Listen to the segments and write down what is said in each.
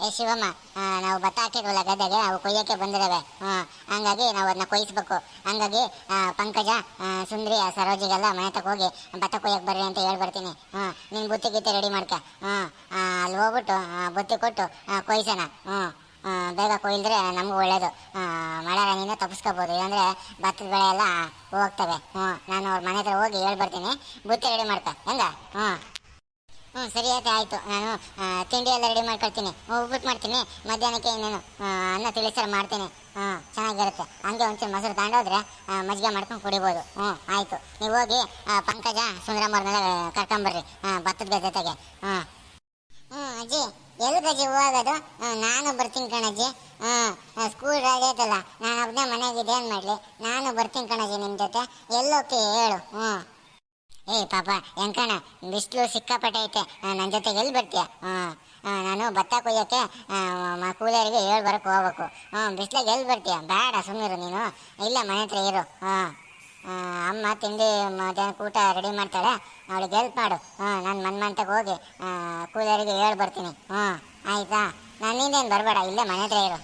ಏ ಶಿವಮ್ಮ, ನಾವು ಭತ್ತ ಹಾಕಿದ್ವಲ್ಲ ಗದ್ದೆಗೆ, ಅವು ಕೊಯ್ಯಕ್ಕೆ ಬಂದಿದ್ದಾವೆ. ಹಂಗಾಗಿ ನಾವು ಅದನ್ನ ಕೊಯ್ಸ್ಬೇಕು. ಹಂಗಾಗಿ ಪಂಕಜ, ಸುಂದ್ರಿ, ಸರೋಜಿಗೆಲ್ಲ ಮನೆ ತಗ ಹೋಗಿ ಭತ್ತ ಕೊಯ್ಯಕ್ಕೆ ಬರ್ರಿ ಅಂತ ಹೇಳ್ಬರ್ತೀನಿ. ನೀನು ಬುತ್ತಿ ಗೀತೆ ರೆಡಿ ಮಾಡ್ಕ. ಅಲ್ಲಿ ಹೋಗ್ಬಿಟ್ಟು ಬುತ್ತಿ ಕೊಟ್ಟು ಕೊಯ್ಸೋಣ. ಬೇಗ ಕೊಯ್ದ್ರೆ ನಮಗೂ ಒಳ್ಳೇದು. ಮಳೆ ನೀನು ತಪ್ಪಿಸ್ಕೋಬೋದು, ಇಲ್ಲಾಂದರೆ ಭತ್ತದ ಬೆಳೆ ಎಲ್ಲ ಹೋಗ್ತವೆ. ನಾನು ಅವ್ರ ಮನೆ ಹತ್ರ ಹೋಗಿ ಹೇಳ್ಬರ್ತೀನಿ. ಬುತ್ತಿ ರೆಡಿ ಮಾಡ್ಕ ಹೆಂಗ? ಸರಿ ಆಯಿತು. ನಾನು ತಿಂಡಿ ಎಲ್ಲ ರೆಡಿ ಮಾಡ್ಕೊಳ್ತೀನಿ. ಉಪ್ಪಿಟ್ಟು ಮಾಡ್ತೀನಿ. ಮಧ್ಯಾಹ್ನಕ್ಕೆ ಇನ್ನೇನು ಅನ್ನ ತಿಳಿಸಾರು ಮಾಡ್ತೀನಿ. ಚೆನ್ನಾಗಿರುತ್ತೆ. ಹಂಗೆ ಒಂಚೂರು ಮೊಸರು ತಗೊಂಡೋದ್ರೆ ಮಜ್ಜಿಗೆ ಮಾಡ್ಕೊಂಡು ಕುಡಿಬೋದು. ಆಯಿತು. ನೀವು ಹೋಗಿ ಪಂಕಜ, ಸುಂದರಮ್ಮ ಅವ್ರನ್ನೆಲ್ಲ ಕರ್ಕೊಂಬರ್ರಿ ಭತ್ತದ ಜೊತೆಗೆ. ಅಜ್ಜಿ, ಎಲ್ಗಜ್ಜಿ ಹೋಗೋದು? ನಾನು ಬರ್ತೀನಿ ಕಣಜ್ಜಿ. ಸ್ಕೂಲ್ ರೆಡಿ ಆಯ್ತಲ್ಲ, ನಾನು ಒಬ್ಬನೇ ಮನೆಯಾಗಿದೆ, ಏನು ಮಾಡಲಿ? ನಾನು ಬರ್ತೀನಿ ಕಣಜ್ಜಿ ನಿಮ್ಮ ಜೊತೆ. ಎಲ್ಲೋಗ್ತಿ ಹೇಳು. ಪಾಪ ಹೆಂಕಣ, ಬಿಸಿಲು ಸಿಕ್ಕಾಪಟ್ಟೆ ಐತೆ. ನನ್ನ ಜೊತೆಗೆ ಎಲ್ಲಿ ಬರ್ತೀಯ? ನಾನು ಭತ್ತ ಕೊಯ್ಯೋಕ್ಕೆ ಕೂಲಿಯರಿಗೆ ಬರೋಕ್ಕೆ ಹೋಗ್ಬೇಕು. ಬಿಸಿಲಾಗ ಎಲ್ಲಿ ಬರ್ತೀಯ? ಬೇಡ, ಸುಮ್ಮನಿರು ನೀನು. ಇಲ್ಲ, ಮನೆ ಹತ್ರ ಇರು. ಅಮ್ಮ ತಿಂಡಿ ಮಧ್ಯಾಹ್ನ ಊಟ ರೆಡಿ ಮಾಡ್ತಾಳೆ, ಅವಳಿಗೆ ಹೆಲ್ಪ್ ಮಾಡು. ನಾನು ಮನ್ಮಂತಕ್ಕೆ ಹೋಗಿ ಕೂಲಿಯರಿಗೆ ಬರ್ತೀನಿ. ಆಯಿತಾ? ನಾನು ನಿಂದೇನು ಬರಬೇಡ, ಇಲ್ಲೇ ಮನೆ ಹತ್ರ ಇರು.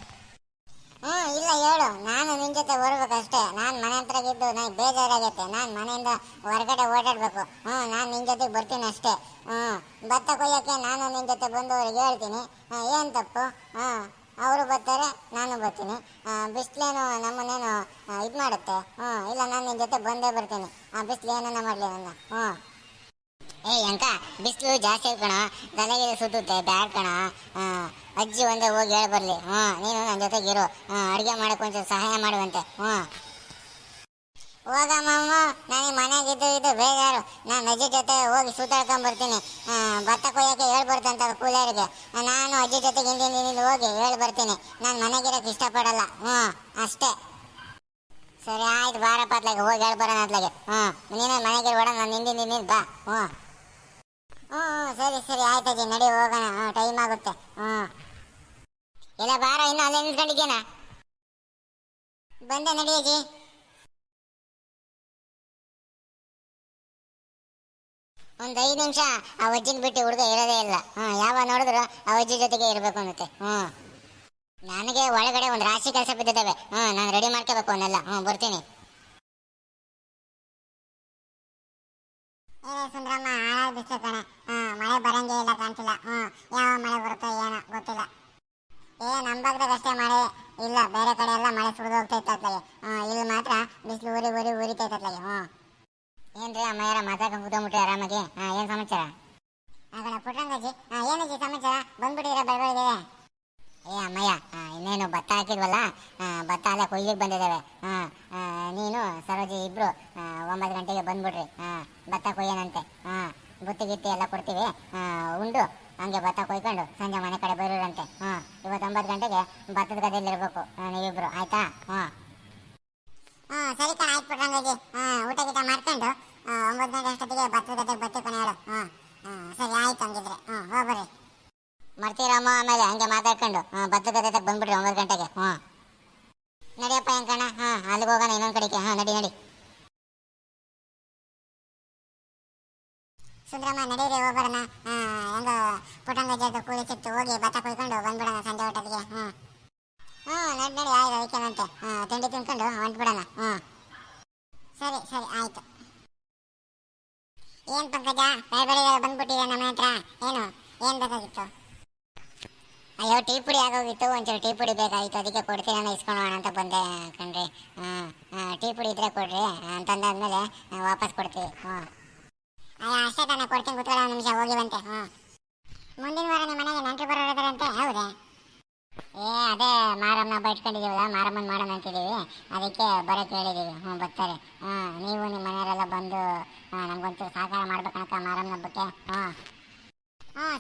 ಇಲ್ಲ ಹೇಳು, ನಾನು ನಿನ್ನ ಜೊತೆ ಬರ್ಬೇಕಷ್ಟೇ. ನಾನು ಮನೆ ಹತ್ರಗಿದ್ದು ನನಗೆ ಬೇಜಾರಾಗೈತೆ. ನಾನು ಮನೆಯಿಂದ ಹೊರಗಡೆ ಓಡಾಡಬೇಕು. ನಾನು ನಿನ್ನ ಜೊತೆಗೆ ಬರ್ತೀನಿ ಅಷ್ಟೇ. ಭತ್ತ ಕೊಯ್ಯೋಕ್ಕೆ ನಾನು ನಿನ್ನ ಜೊತೆ ಬಂದು ಅವ್ರಿಗೆ ಹೇಳ್ತೀನಿ. ಏನು ತಪ್ಪು? ಅವರು ಬರ್ತಾರೆ, ನಾನು ಬರ್ತೀನಿ. ಬಿಸಿಲೇನು ನಮ್ಮನ್ನೇನು ಇದು ಮಾಡುತ್ತೆ? ಇಲ್ಲ, ನಾನು ನಿನ್ನ ಜೊತೆ ಬಂದೇ ಬರ್ತೀನಿ. ಬಿಸಿಲು ಏನನ್ನ ಮಾಡಲಿ ನನ್ನ. ಅಂಕ, ಬಿಸಿಲು ಜಾಸ್ತಿ ಕಣ, ತಲೆಗೆ ಸುತ್ತುತ್ತೆ, ಬ್ಯಾಡ್ ಕಣ. ಅಜ್ಜಿ ಒಂದೇ ಹೋಗಿ ಬರಲಿ. ನೀನು ನನ್ನ ಜೊತೆಗಿರು. ಅಡುಗೆ ಮಾಡೋಕೆ ಒಂಚೂರು ಸಹಾಯ ಮಾಡುವಂತೆ. ಹೋಗಮ್ಮ, ನನಗೆ ಮನೆಗಿದ್ದು ಇದು ಬೇಜಾರು. ನಾನು ಅಜ್ಜಿ ಜೊತೆ ಹೋಗಿ ಸುತ್ತಾಡ್ಕೊಂಬರ್ತೀನಿ. ಭತ್ತ ಕೊಯ್ಯೋಕ್ಕೆ ಬರ್ತಂತ ಕೂಲಿಯರಿಗೆ. ನಾನು ಅಜ್ಜಿ ಜೊತೆಗೆ ಹಿಂದಿಂದ ಹೋಗಿ ಬರ್ತೀನಿ. ನಾನು ಮನೆಗಿರೋಕ್ಕೆ ಇಷ್ಟಪಡಲ್ಲ. ಅಷ್ಟೇ. ಸರಿ ಆಯ್ತು, ಬಾರಪ್ಪ ಅತ್ಲಾಗೆ ಹೋಗಿ ಬರೋಣ ಅತ್ಲಾಗೆ. ನೀನು ಮನೆಗಿರ್ಬೇಡ, ನಾನು ಹಿಂದಿಂದ ಬಾ. ಸರಿ ಸರಿ ಆಯ್ತಜ್ಜಿ, ನಡಿ ಹೋಗೋಣ. ಟೈಮ್ ಆಗುತ್ತೆ. ಇಲ್ಲ ಬಾರ, ಇನ್ನು ಅಲ್ಲೇ ನಿಂತ್ಕೊಂಡಿದ್ದೀನ. ಬಂದೆ, ನಡಿಯಜ್ಜಿ. ಒಂದು 5 ನಿಮಿಷ ಆ ಅಜ್ಜಿನ ಬಿಟ್ಟು ಹುಡುಗ ಇರೋದೇ ಇಲ್ಲ. ಯಾವ ನೋಡಿದ್ರು ಆ ಅಜ್ಜಿ ಜೊತೆಗೆ ಇರಬೇಕು ಅನ್ನತ್ತೆ. ನನಗೆ ಒಳಗಡೆ ಒಂದು ರಾಶಿ ಕೆಲಸ ಬಿದ್ದಿದ್ದಾವೆ. ನಾನು ರೆಡಿ ಮಾಡ್ಕೋಬೇಕು ಅವನ್ನೆಲ್ಲ. ಬರ್ತೀನಿ. ಸುಂದ್ರಮ್ಮ, ಹಾಳಾಗಿ ಬಿಸ್ಲು ಕಣೆ. ಮಳೆ ಬರಂಗೇ ಇಲ್ಲ, ಕಾಣ್ತಿಲ್ಲ. ಯಾವ ಮಳೆ ಬರುತ್ತೋ ಏನೋ ಗೊತ್ತಿಲ್ಲ. ನಮ್ಮ ಭಾಗದಾಗ ಅಷ್ಟೇ ಮಳೆ ಇಲ್ಲ, ಬೇರೆ ಕಡೆ ಎಲ್ಲ ಮಳೆ ಸುರಿದು ಹೋಗ್ತೈತೆ ಅತ್ಲಾಗೆ. ಇಲ್ಲಿ ಮಾತ್ರ ಬಿಸಿಲು ಉರಿತೈತೆ ಅತ್ಲಾಗೆ. ಏನ್ರಿ ಅಮ್ಮಯ್ಯಾರ ಮಾತಾಡ್ಕೊಂಡು ಕೂತ್ಕೊಂಡ್ಬಿಟ್ರಿ ಆರಾಮಾಗಿ? ಏನು ಸಮಾಚಾರ? ಆಗಣ ಪುಟ್ರಂಗಜ್ಜಿ, ಏನಜ್ಜಿ ಸಮಾಚಾರ? ಬಂದ್ಬಿಟ್ಟಿರ ಬೆಳಗ್ಗೆ? ಅಮ್ಮಯ್ಯ, ಇನ್ನೇನು ಭತ್ತ ಹಾಕಿದ್ವಲ್ಲ, ಭತ್ತ ಅಲ್ಲೇ ಕೊಯ್ಲಿಗೆ ಬಂದಿದ್ದಾವೆ. ನೀನು ಸರೋಜಿ ಇಬ್ರು 9 ಗಂಟೆಗೆ ಬಂದ್ಬಿಡ್ರಿ. ಭತ್ತ ಕೊಯ್ಯನಂತೆ. ಬುತ್ತಿ ಗಿತ್ತಿ ಎಲ್ಲ ಕೊಡ್ತೀವಿ, ಉಂಡು ಹಂಗೆ ಭತ್ತ ಕೊಯ್ಕೊಂಡು ಸಂಜೆ ಮನೆ ಕಡೆ ಬರೋರಂತೆ. ಇವತ್ತು 9 ಗಂಟೆಗೆ ಭತ್ತದ ಗದ್ದೆಯಲ್ಲಿ ಇರಬೇಕು ನೀವಿಬ್ರು, ಆಯ್ತಾ? ಸರಿ ಕಣ, ಆಯ್ತು ಪುಟ್ರಂಗಜ್ಜಿ. ಊಟ ಗೀಟ ಮಾಡ್ಕೊಂಡು 9 ಗಂಟೆ ಅಷ್ಟೊತ್ತಿಗೆ ಭತ್ತದ ಗದ್ದೆಗೆ ಬರ್ತೀವಿ ಕಣ ಹೇಳು. ಸರಿ ಆಯ್ತು, ಹಂಗಿದ್ರೆ ಹೋಗ್ಬರ್ರಿ. ಮರ್ತೀರಮ್ಮ, ಆಮೇಲೆ ಹಂಗೆ ಮಾತಾಡ್ಕೊಂಡು ಭತ್ತದ ಗದ್ದೆಗೆ ಬಂದ್ಬಿಡ್ರಿ 9 ಗಂಟೆಗೆ. ನಡಿಯಪ್ಪ ಹೆಂಕಣ್ಣ, ಅಲ್ಲಿಗೆ ಹೋಗೋಣ ಇನ್ನೊಂದು ಕಡೆಗೆ. ನಡಿ ನಡಿ. ಸುಂದ್ರಮ್ಮ, ನಡೀರಿ, ಹೋಗ್ಬರೋಣ. ಹೆಂಗ ಪುಟ್ಟಂಗಜ್ಜಿ ಕೂಲಿ ಸಿಕ್ತು, ಹೋಗಿ ಭತ್ತ ಕೊಯ್ಕೊಂಡು ಬಂದ್ಬಿಡೋಣ ಸಂಜೆ ಊಟದಿಗೆ. ನಡಿ ನಡಿ, ಆಯ್ತು, ಅದಕ್ಕೇನಂತೆ. ತಿಂಡಿ ತಿನ್ಕೊಂಡು ಹೊಂಟ್ಬಿಡೋಣ. ಸರಿ ಸರಿ ಆಯ್ತು. ಏನು ಪಂಕಜ, ಬೆಳಗ್ಗೆ ಬಂದ್ಬಿಟ್ಟಿದೆ ನಮ್ಮ ಹತ್ರ? ಏನು ಬೇಕಾಗಿತ್ತು? ಅಯ್ಯೋ, ಟೀ ಪುಡಿ ಆಗೋಗಿತ್ತು, ಒಂಚೂರು ಟೀ ಪುಡಿ ಬೇಕಾಗಿತ್ತು, ಅದಕ್ಕೆ ಕೊಡ್ತೀರ ಇಸ್ಕೊಳ್ಳೋಣ ಅಂತ ಬಂದೆ ಕಣ್ರಿ. ಟೀ ಪುಡಿ ಇದ್ರೆ ಕೊಡ್ರಿ ಅಂತಂದಾದ್ಮೇಲೆ ವಾಪಸ್ ಕೊಡ್ತೀವಿ. ಅಷ್ಟೇ ತಾನೇ, ಕೊಡ್ತೀನಿ, ಕೂತ್ಕೊಳ್ಳೋ 1 ನಿಮಿಷ, ಹೋಗಿ ಬಂತೆ. ಮುಂದಿನ ವಾರ ನಿಮ್ಮ ಮನೆಗೆ ನೆಂಟರು ಬರೋದಾರಂತೆ, ಹೌದಾ? ಅದೇ ಮಾರಮ್ಮನ ಹಬ್ಬ ಇಟ್ಕೊಂಡಿದ್ದೀವಲ್ಲ, ಮಾರಮ್ಮನ ಮಾಡೋಣ ಅಂತಿದ್ದೀವಿ, ಅದಕ್ಕೆ ಬರೋಕ್ಕೆ ಹೇಳಿದ್ದೀವಿ. ಬರ್ತಾರೆ. ನೀವು ನಿಮ್ಮ ಮನೆಯವರೆಲ್ಲ ಬಂದು ನಮ್ಗೊಂಚೂರು ಸಹಕಾರ ಮಾಡ್ಬೇಕನಕ ಮಾರಮ್ಮನ ಹಬ್ಬಕ್ಕೆ.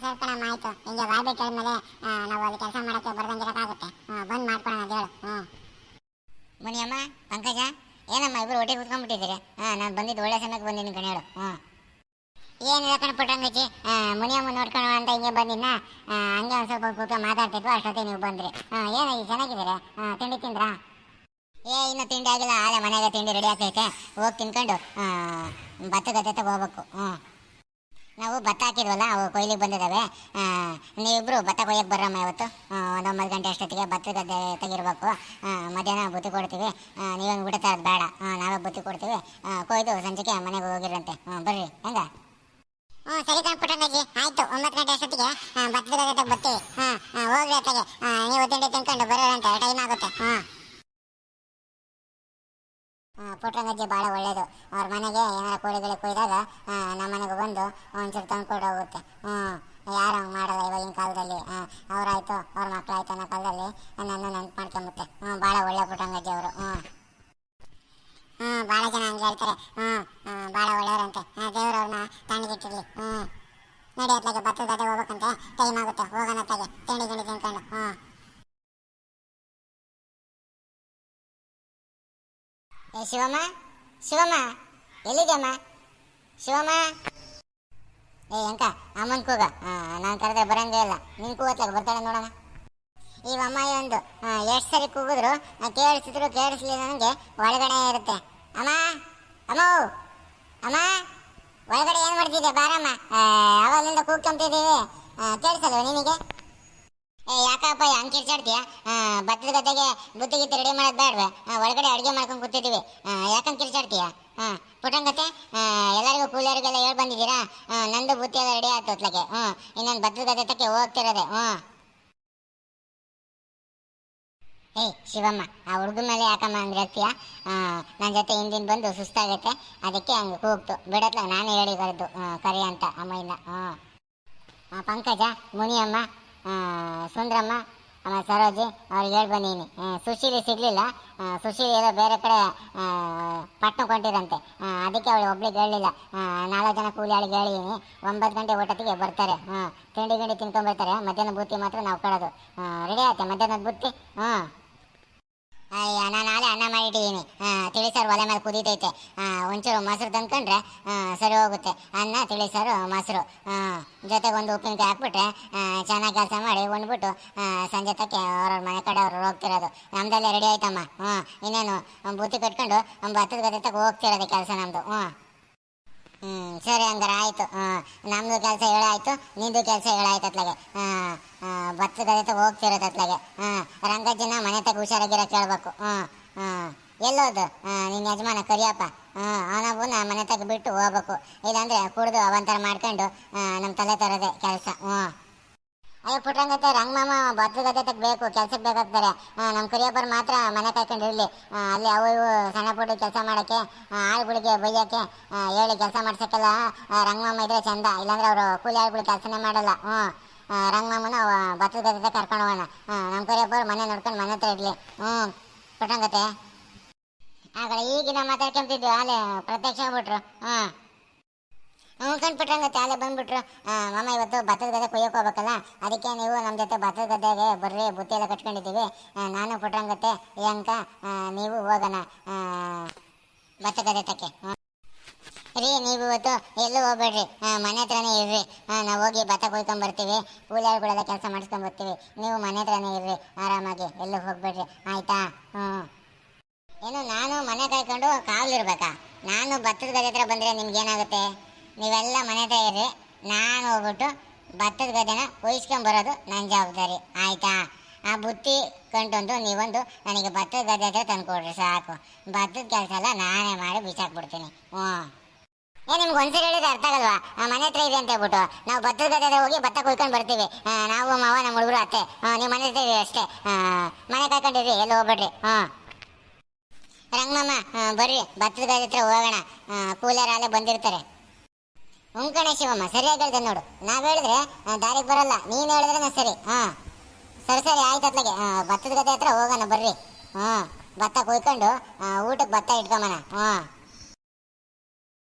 ಸರಿ ಕಣಮ್ಮ, ಆಯಿತು. ಹಿಂಗೆ ವಾಯ್ಬೇಕು ಹೇಳಿದ್ಮೇಲೆ ನಾವು ಅಲ್ಲಿ ಕೆಲಸ ಮಾಡೋಕ್ಕೆ ಬರ್ದಂಗಿರೋಕ್ಕಾಗುತ್ತೆ. ಬಂದು ಮಾಡ್ಕೊಳೋಣ ಅದು ಹೇಳು. ಮುನಿಯಮ್ಮ, ಪಂಕಜ, ಏನಮ್ಮ ಇಬ್ಬರು ಒಟ್ಟಿಗೆ ಕೂತ್ಕೊಂಡ್ಬಿಟ್ಟಿದ್ದೀರಿ? ನಾನು ಬಂದಿದ್ದು ಒಳ್ಳೆ ಸಮಯಕ್ಕೆ ಬಂದಿದ್ದೀನಿ ಕಣ ಹೇಳು. ಏನಿಲ್ಲ ಕಣ ಪುಟ್ಟಂಗಜ್ಜಿ, ಮುನಿಯಮ್ಮ ನೋಡ್ಕೊಳ್ಳೋ ಅಂತ ಹಿಂಗೆ ಬಂದಿನ, ಹಂಗೆ ಒಂದು ಸ್ವಲ್ಪ ಕೂತ್ಕೊಂಡು ಮಾತಾಡ್ತಿದ್ವು, ಅಷ್ಟೊತ್ತಿಗೆ ನೀವು ಬಂದ್ರಿ. ಏನಾಗಿ ಚೆನ್ನಾಗಿದ್ದೀರಾ? ತಿಂಡಿ ತಿಂದ್ರಾ? ಇನ್ನು ತಿಂಡಿ ಆಗಿಲ್ಲ, ಆಲೆ ಮನೆಗೆ ತಿಂಡಿ ರೆಡಿ ಆಗ್ತೈತೆ, ಹೋಗಿ ತಿನ್ಕೊಂಡು ಭತ್ತದ ಗದ್ದೆ ಹೋಗ್ಬೇಕು. ನಾವು ಭತ್ತ ಹಾಕಿದ್ವಲ್ಲ ಅವು ಕೊಯ್ಲಿಗೆ ಬಂದಿದ್ದಾವೆ. ನೀವಿಬ್ರು ಭತ್ತ ಕೊಯ್ಯಕ್ಕೆ ಬರ್ರಮ್ಮ ಇವತ್ತು. ಒಂದು 9 ಗಂಟೆ ಅಷ್ಟೊತ್ತಿಗೆ ಭತ್ತ ಗದ್ದೆ ತೆಗಿರ್ಬೇಕು. ಮಧ್ಯಾಹ್ನ ಬುತ್ತಿ ಕೊಡ್ತೀವಿ. ನೀವೇನು ಊಟ ತರೋದು ಬೇಡ, ನಾವೇ ಬುತ್ತಿ ಕೊಡ್ತೀವಿ. ಕೊಯ್ದು ಸಂಜೆಗೆ ಮನೆಗೆ ಹೋಗಿರಂತೆ. ಬರ್ರಿ ಹೆಂಗ. ಸರಿ ಕಣ್ಪುಟ್ಟಂಗಾಜಿ, ಆಯ್ತು. 9 ಗಂಟೆ ಅಷ್ಟೊತ್ತಿಗೆ ಭತ್ತದ ಗದ್ದೆ ಬರ್ತೀವಿ. ಹೋಗ್ರಿ ಅತ್ತಗೆ, ನೀವು ತಿಂಡಿ ತಿನ್ಕೊಂಡು ಬರೋರಂತೆ, ಟೈಮ್ ಆಗುತ್ತೆ. ಪುಟ್ರಂಗಜ್ಜಿ ಭಾಳ ಒಳ್ಳೇದು. ಅವ್ರ ಮನೆಗೆ ಏನಾರ ಕೋಳಿಗಳಿಗೆ ಕೊಯ್ದಾಗ ನಮ್ಮ ಮನೆಗೆ ಬಂದು ಒಂಚೂರು ತಂದ್ಕೊಂಡು ಹೋಗುತ್ತೆ. ಯಾರು ಹಂಗೆ ಮಾಡಲ್ಲ ಇವಾಗಿನ ಕಾಲದಲ್ಲಿ. ಅವರಾಯ್ತು ಅವ್ರ ಮಕ್ಕಳಾಯ್ತು ಅನ್ನೋ ಕಾಲದಲ್ಲಿ ನನ್ನ ನೆನ್ಪು ಮಾಡ್ಕೊಂಬುತ್ತೆ. ಭಾಳ ಒಳ್ಳೆ ಪುಟ್ರಂಗಜ್ಜಿ ಅವರು. ಭಾಳ ಜನ ಹಂಗೆ ಹೇಳ್ತಾರೆ. ಭಾಳ ಒಳ್ಳೆಯವರಂತೆ. ದೇವ್ರು ಅವ್ರನ್ನ ತಣ್ಣಗಿಟ್ಟಿರ್ಲಿ. ನಡಿ ಅತ್ಲಾಗೆ ಭತ್ತದ ಗದ್ದೆ ಹೋಗ್ಬೇಕಂತೆ, ಟೈಮ್ ಆಗುತ್ತೆ. ಹೋಗೋಣ ಅತ್ಲಾಗೆ, ತಿಂಡಿ ತಿನ್ಕೊಂಡು. ಶಿವಮ್ಮ, ಶಿವಮ್ಮ, ಎಲ್ಲಿದ್ಯಮ್ಮ? ಶಿವಮ್ಮ, ಅಂಕ ಅಮ್ಮನ ಕೂಗ. ನಾನು ಕರೆದ್ರೆ ಬರಂಗೇ ಇಲ್ಲ. ನಿನ್ ಕೂಗತ್ಲಾಗ ಬರ್ತಾಳೆ ನೋಡೋಣ. ಈ ಅಮ್ಮಾಯಿ ಒಂದು ಎಷ್ಟು ಸರಿ ಕೂಗಿದ್ರು ಕೇಳಿಸಿದ್ರು ಕೇಳಿಸ್ಲಿಲ್ಲ, ನನಗೆ ಒಳಗಡೆ ಇರುತ್ತೆ. ಅಮ್ಮ, ಅಮ್ಮೋ, ಅಮ್ಮ, ಒಳಗಡೆ ಏನು ಮಾಡ್ತಿದ್ದೆ? ಬಾರಮ್ಮ, ಅವಾಗಲಿಂದ ಕೂಗ್ಕೊಂತಿದ್ದೀವಿ, ಕೇಳಿಸಲ್ವ ನಿನಗೆ? ಯಾಕಪ್ಪ ಹಂಗೆ ಕಿರ್ಚಾಡ್ತೀಯ? ಭತ್ತದ ಗದ್ದೆಗೆ ಬುತ್ತಿಗಿತ್ತು ರೆಡಿ ಮಾಡೋದು ಬೇಡವೆ? ಒಳಗಡೆ ಅಡುಗೆ ಮಾಡ್ಕೊಂಡು ಕೂತಿದ್ದೀವಿ, ಯಾಕಂಗೆ ಕಿರ್ಚಾಡ್ತೀಯ? ಪುಟಂಗತ್ತೆ, ಎಲ್ಲರಿಗೂ ಕೂಲಿಯರಿಗೆಲ್ಲ ಹೇಳಿ ಬಂದಿದ್ದೀರಾ? ನಂದು ಬುತ್ತಿ ಎಲ್ಲ ರೆಡಿ ಆಯ್ತು ಹೊತ್ಲಗೆ. ಇನ್ನೊಂದು ಭತ್ತದ ಗದ್ದೆ ತಕ್ಕೆ ಹೋಗ್ತಿರೋದೆ. ಶಿವಮ್ಮ, ಆ ಹುಡುಗನ ಮೇಲೆ ಯಾಕಮ್ಮ ಹಂಗೆ ಹೇಳ್ತೀಯ? ನನ್ನ ಜೊತೆ ಹಿಂದಿನ ಬಂದು ಸುಸ್ತಾಗೈತೆ, ಅದಕ್ಕೆ ಹಂಗೆ ಕೂಗ್ತು. ಬಿಡತ್ಲಾಗ ನಾನೇ ಹೇಳಿ ಕರೆದು ಕರಿ ಅಂತ ಅಮ್ಮಯ್ಯನ. ಪಂಕಜ, ಮುನಿಯಮ್ಮ, ಸುಂದ್ರಮ್ಮ, ಆಮೇಲೆ ಸರೋಜಿ ಅವ್ರಿಗೆ ಹೇಳಿ ಬಂದೀನಿ. ಸುಶೀಲಿ ಸಿಗಲಿಲ್ಲ. ಸುಶೀಲಿ ಎಲ್ಲ ಬೇರೆ ಕಡೆ ಪಟ್ಟಣ ಕೊಂಡಿರಂತೆ, ಅದಕ್ಕೆ ಅವಳು ಒಬ್ಳಿಗೆ ಹೇಳಲಿಲ್ಲ. 4 ಜನ ಕೂಲಿ ಆಳಿಗೆ ಹೇಳಿದ್ದೀನಿ. 9 ಗಂಟೆ ಊಟತ್ತಿಗೆ ಬರ್ತಾರೆ. ತಿಂಡಿ ಗಿಂಡಿ ತಿನ್ಕೊಂಡ್ಬರ್ತಾರೆ. ಮಧ್ಯಾಹ್ನ ಬುತ್ತಿ ಮಾತ್ರ ನಾವು ಕೊಡೋದು. ರೆಡಿ ಆಯ್ತಾ ಮಧ್ಯಾಹ್ನದ ಬುತ್ತಿ? ಅಯ್ಯ, ನಾನು ನಾಳೆ ಅನ್ನ ಮಾಡಿಟ್ಟಿದ್ದೀನಿ. ತಿಳಿಸಾರು ಒಲೆ ಮೇಲೆ ಕುದೀತೈತೆ. ಒಂಚೂರು ಮೊಸರು ತಂದ್ಕೊಂಡ್ರೆ ಸರಿ ಹೋಗುತ್ತೆ. ಅನ್ನ, ತಿಳಿಸಾರು, ಮೊಸರು, ಜೊತೆಗೆ ಒಂದು ಉಪ್ಪಿನಕಾಯಿ ಹಾಕ್ಬಿಟ್ರೆ ಚೆನ್ನಾಗಿ ಕೆಲಸ ಮಾಡಿ ಉಂಡ್ಬಿಟ್ಟು ಸಂಜೆ ತಕ್ಕೆ ಅವ್ರವ್ರ ಮನೆ ಕಡೆ ಅವ್ರು ಹೋಗ್ತಿರೋದು. ನಮ್ದೆಲ್ಲ ರೆಡಿ ಆಯ್ತಮ್ಮ. ಇನ್ನೇನು ಬುತ್ತಿ ಕಟ್ಕೊಂಡು ಭತ್ತದ ಗದ್ದೆ ತಕ್ಕ ಹೋಗ್ತಿರೋದು ಕೆಲಸ ನಮ್ಮದು. ಸರಿ, ಹಂಗಾರೆ ಆಯಿತು. ನಮ್ಮದು ಕೆಲಸ ಹೇಳಾಯ್ತು, ನಿಂದು ಕೆಲಸ ಹೇಳಾಯ್ತು ಅತ್ಲಾಗೆ. ಭತ್ತದ ಗದ್ದೆ ಹೋಗ್ತಿರೋದು ಅತ್ಲಾಗೆ. ರಂಗಜ್ಜನ ಮನೆ ತಕ್ಕ ಹುಷಾರಾಗಿರೋ ಕೇಳಬೇಕು. ಎಲ್ಲೋದು ನಿನ್ನ ಯಜಮಾನ ಕರಿಯಪ್ಪ? ಅವನವು ನಾ ಮನೆ ತಕ್ಕ ಬಿಟ್ಟು ಹೋಗ್ಬೇಕು. ಇಲ್ಲಾಂದರೆ ಕುಡಿದು ಅವಂತರ ಮಾಡ್ಕೊಂಡು ನಮ್ಮ ತಲೆ ತರೋದೆ ಕೆಲಸ. ಅಯ್ಯೋ ಪುಟ್ರಂಗತ್ತೆ, ರಂಗಮಾಮ ಭತ್ತದ ಗದ್ದೆ ತಕ್ಕ ಬೇಕು, ಕೆಲ್ಸಕ್ಕೆ ಬೇಕಾಗ್ತಾರೆ. ನಮ್ಮ ಕರಿಯಪ್ಪರು ಮಾತ್ರ ಮನೆ ಕಾಯ್ಕೊಂಡು ಇರಲಿ. ಅಲ್ಲಿ ಅವು ಇವು ಸಣ್ಣ ಪುಟ್ಟ ಕೆಲಸ ಮಾಡೋಕ್ಕೆ, ಆಳುಗಳಿಗೆ ಬೈಯೋಕ್ಕೆ ಹೇಳಿ ಕೆಲಸ ಮಾಡ್ಸೋಕ್ಕೆಲ್ಲ ರಂಗಮಾಮ ಇದ್ರೆ ಚಂದ. ಇಲ್ಲಾಂದ್ರೆ ಅವರು ಕೂಲಿ ಆಳುಗಳು ಕೆಲಸನೇ ಮಾಡಲ್ಲ. ರಂಗಮಾಮನ ಭತ್ತದ ಗದ್ದೆ ಕರ್ಕೊಂಡು ಹೋಗೋಣ. ನಮ್ಮ ಕರಿಯಪ್ಪರು ಮನೆ ನೋಡ್ಕೊಂಡು ಮನೆ ಹತ್ರ ಇರಲಿ. ಪುಟ್ರಂಗತ್ತೆ, ಆಗಲ್ಲ ಈಗಿನ ಮಾತಾಡ್ಕೊಂತಿದ್ವಿ, ಅಲ್ಲೇ ಪ್ರತ್ಯಕ್ಷ ಆಗ್ಬಿಟ್ರು. ಕಂಡ್ಬಿಟ್ರಂಗತ್ತೆ, ಅಲ್ಲೇ ಬಂದ್ಬಿಟ್ರು. ಮಾಮ ಇವತ್ತು ಭತ್ತದ ಗದ್ದೆ ಕೊಯ್ಯಕ್ಕೆ ಹೋಗ್ಬೇಕಲ್ಲ, ಅದಕ್ಕೆ ನೀವು ನಮ್ಮ ಜೊತೆ ಭತ್ತದ ಗದ್ದೆಗೆ ಬರ್ರಿ, ಬುತ್ತಿ ಎಲ್ಲ ಕಟ್ಕೊಂಡಿದ್ದೀವಿ. ನಾನು ಪುಟ್ರಂಗತ್ತೆ ಅಂಕ ನೀವು ಹೋಗೋಣ ಭತ್ತದ ಗದ್ದೆ ತಕ್ಕೆ. ರೀ, ನೀವು ಇವತ್ತು ಎಲ್ಲೂ ಹೋಗ್ಬೇಡ್ರಿ, ಮನೆ ಹತ್ರನೇ ಇರ್ರಿ. ನಾವು ಹೋಗಿ ಭತ್ತ ಕೊಯ್ಕೊಂಬರ್ತೀವಿ, ಕೂಲಿಯಾಳುಗಳೆಲ್ಲ ಕೆಲಸ ಮಾಡಿಸ್ಕೊಂಬರ್ತೀವಿ. ನೀವು ಮನೆ ಹತ್ರನೇ ಇರ್ರಿ, ಆರಾಮಾಗಿ ಎಲ್ಲೂ ಹೋಗ್ಬೇಡ್ರಿ, ಆಯಿತಾ? ಏನು ನಾನು ಮನೆ ಕಾಯ್ಕೊಂಡು ಕಾವಲಿರ್ಬೇಕಾ? ನಾನು ಭತ್ತದ ಗದ್ದೆ ಹತ್ರ ಬಂದರೆ ನಿಮ್ಗೇನಾಗುತ್ತೆ? ನೀವೆಲ್ಲ ಮನೆ ಹತ್ರ ಇರ್ರಿ, ನಾನು ಹೋಗ್ಬಿಟ್ಟು ಭತ್ತದ ಗದ್ದೆನ ಕೊಯ್ಸ್ಕೊಂಬರೋದು ನನ್ನ ಜವಾಬ್ದಾರಿ, ಆಯಿತಾ? ಆ ಬುತ್ತಿ ಕಂಟೊಂದು ನೀವೊಂದು ನನಗೆ ಭತ್ತದ ಗದ್ದೆ ಹತ್ರ ತಂದುಕೊಡ್ರಿ ಸಾಕು. ಭತ್ತದ ಕೆಲಸ ಎಲ್ಲ ನಾನೇ ಮಾಡಿ ಬಿಸಾಕ್ಬಿಡ್ತೀನಿ. ನಿಮ್ಗೆ ಒಂದ್ಸರಿ ಹೇಳಿದ್ರೆ ಅರ್ಥ ಆಗಲ್ವಾ? ಮನೆ ಹತ್ರ ಇದೆ ಅಂತ ಹೇಳ್ಬಿಟ್ಟು ನಾವು ಭತ್ತದ ಗದ್ದೆ ಹೋಗಿ ಭತ್ತ ಕೊಯ್ಕೊಂಡು ಬರ್ತೀವಿ. ನಾವು ಮಾವ, ನಮ್ಮ ಹುಡುಗರು, ಅತ್ತೆ. ನೀವು ಮನೆ ಹತ್ರ ಇರಿ ಅಷ್ಟೇ, ಮನೆ ಕಾಯ್ಕೊಂಡಿರಿ, ಎಲ್ಲ ಹೋಗ್ಬೇಡ್ರಿ. ರಂಗಮ್ಮ, ಬರ್ರಿ ಭತ್ತದ ಗದ್ದೆ ಹತ್ರ ಹೋಗೋಣ, ಕೂಲಿಯರಲ್ಲೇ ಬಂದಿರ್ತಾರೆ. ಕಣೆ ಶಿವಮ್ಮ, ಸರಿಯಾಗಿ ಹೇಳ್ದೆ ನೋಡು. ನಾವು ಹೇಳಿದ್ರೆ ದಾರಿಗೆ ಬರಲ್ಲ, ನೀನು ಹೇಳಿದ್ರೆ ಸರಿ. ಸರಿ ಸರಿ, ಆಯ್ತು ಅತ್ಲಾಗೆ ಭತ್ತದ ಗದ್ದೆ ಹತ್ರ ಹೋಗೋಣ ಬರ್ರಿ. ಭತ್ತ ಕೊಯ್ಕೊಂಡು ಊಟಕ್ಕೆ ಭತ್ತ ಇಟ್ಕೊಂಬಣ.